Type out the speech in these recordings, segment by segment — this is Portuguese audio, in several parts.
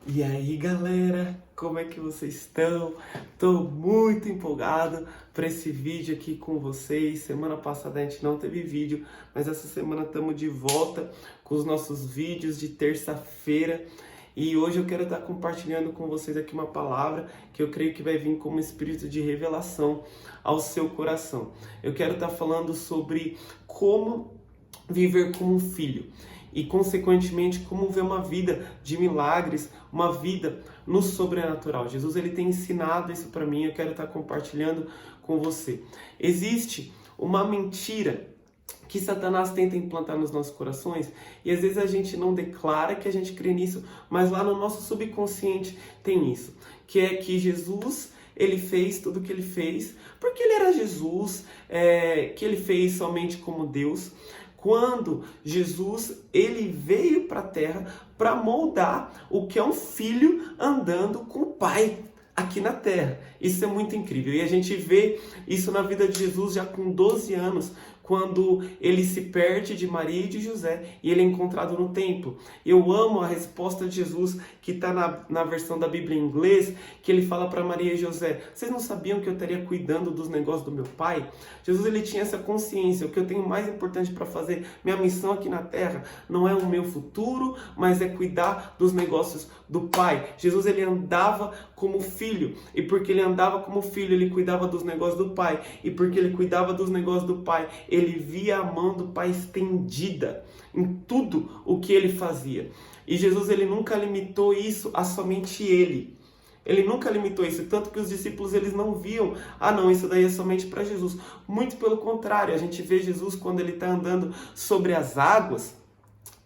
E aí, galera, como é que vocês estão? Tô muito empolgado para esse vídeo aqui com vocês. Semana passada a gente não teve vídeo, mas essa semana estamos de volta com os nossos vídeos de terça-feira. E hoje eu quero estar compartilhando com vocês aqui uma palavra que eu creio que vai vir como espírito de revelação ao seu coração. Eu quero estar falando sobre como viver como um filho e, consequentemente, como ver uma vida de milagres, uma vida no sobrenatural. Jesus ele tem ensinado isso para mim, eu quero estar compartilhando com você. Existe uma mentira que Satanás tenta implantar nos nossos corações e às vezes a gente não declara que a gente crê nisso, mas lá no nosso subconsciente tem isso, que é que Jesus ele fez tudo o que ele fez porque ele era Jesus, que ele fez somente como Deus. Quando Jesus ele veio para a terra para moldar o que é um filho andando com o Pai aqui na terra. Isso é muito incrível. E a gente vê isso na vida de Jesus já com 12 anos, quando ele se perde de Maria e de José e ele é encontrado no templo. Eu amo a resposta de Jesus que está na versão da Bíblia em inglês, que ele fala para Maria e José: vocês não sabiam que eu estaria cuidando dos negócios do meu pai? Jesus ele tinha essa consciência, o que eu tenho mais importante para fazer, minha missão aqui na terra, não é o meu futuro, mas é cuidar dos negócios do pai. Jesus ele andava como filho, e porque ele andava como filho, ele cuidava dos negócios do pai, e porque ele cuidava dos negócios do pai, ele via a mão do pai estendida em tudo o que ele fazia. E Jesus ele nunca limitou isso a somente ele. Ele nunca limitou isso, tanto que os discípulos eles não viam, não, isso daí é somente para Jesus. Muito pelo contrário, a gente vê Jesus quando ele está andando sobre as águas,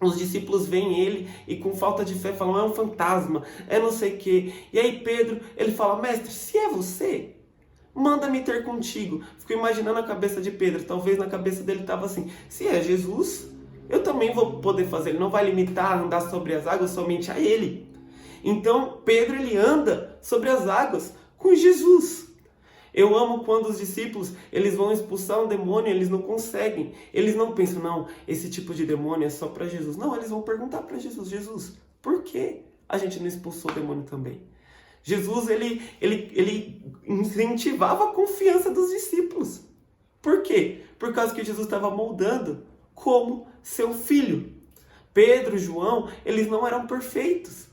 os discípulos veem ele e com falta de fé falam: é um fantasma, é não sei o quê. E aí Pedro, ele fala: mestre, se é você, manda-me ter contigo. Fico imaginando a cabeça de Pedro, talvez na cabeça dele estava assim: se é Jesus, eu também vou poder fazer, ele não vai limitar a andar sobre as águas somente a ele. Então Pedro ele anda sobre as águas com Jesus. Eu amo quando os discípulos eles vão expulsar um demônio, eles não conseguem. Eles não pensam: não, esse tipo de demônio é só para Jesus. Não, eles vão perguntar para Jesus: Jesus, por que a gente não expulsou o demônio também? Jesus ele incentivava a confiança dos discípulos. Por quê? Por causa que Jesus estava moldando como seu filho. Pedro, João, eles não eram perfeitos,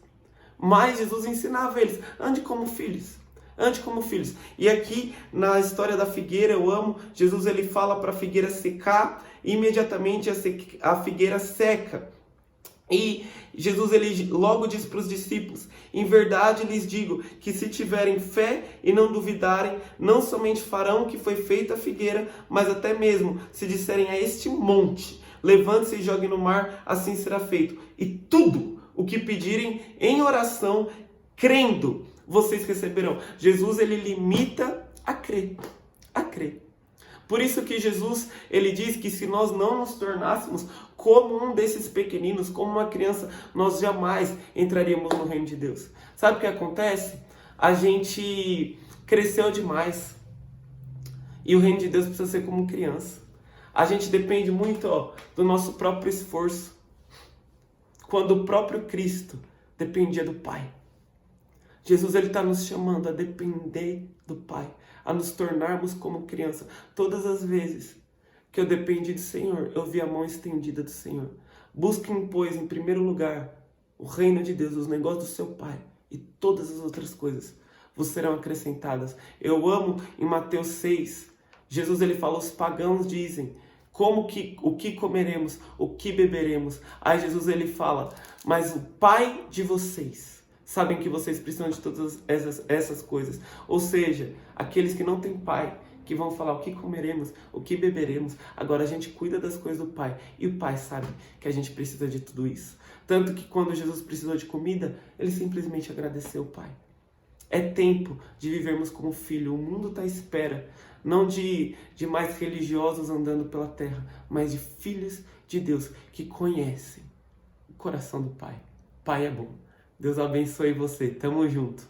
mas Jesus ensinava eles: ande como filhos. Ande como filhos. E aqui na história da figueira, eu amo, Jesus ele fala para a figueira secar, e imediatamente a figueira seca. E Jesus ele logo diz para os discípulos: em verdade lhes digo que se tiverem fé e não duvidarem, não somente farão o que foi feita a figueira, mas até mesmo se disserem a este monte: levante-se e jogue no mar, assim será feito. E tudo o que pedirem em oração, crendo, vocês receberão. Jesus ele limita a crer, a crer. Por isso que Jesus ele diz que se nós não nos tornássemos como um desses pequeninos, como uma criança, nós jamais entraríamos no reino de Deus. Sabe o que acontece? A gente cresceu demais e o reino de Deus precisa ser como criança. A gente depende muito do nosso próprio esforço, quando o próprio Cristo dependia do Pai. Jesus ele está nos chamando a depender do Pai, a nos tornarmos como criança. Todas as vezes que eu dependi do Senhor, eu vi a mão estendida do Senhor. Busquem, pois, em primeiro lugar, o reino de Deus, os negócios do seu Pai, e todas as outras coisas vos serão acrescentadas. Eu amo em Mateus 6, Jesus ele fala: os pagãos dizem: o que comeremos, o que beberemos? Aí Jesus ele fala: mas o Pai de vocês sabem que vocês precisam de todas essas coisas. Ou seja, aqueles que não têm pai, que vão falar: o que comeremos, o que beberemos. Agora a gente cuida das coisas do Pai, e o Pai sabe que a gente precisa de tudo isso. Tanto que quando Jesus precisou de comida, ele simplesmente agradeceu o Pai. É tempo de vivermos como filho. O mundo está à espera, não de mais religiosos andando pela terra, mas de filhos de Deus que conhecem o coração do Pai. Pai é bom. Deus abençoe você. Tamo junto.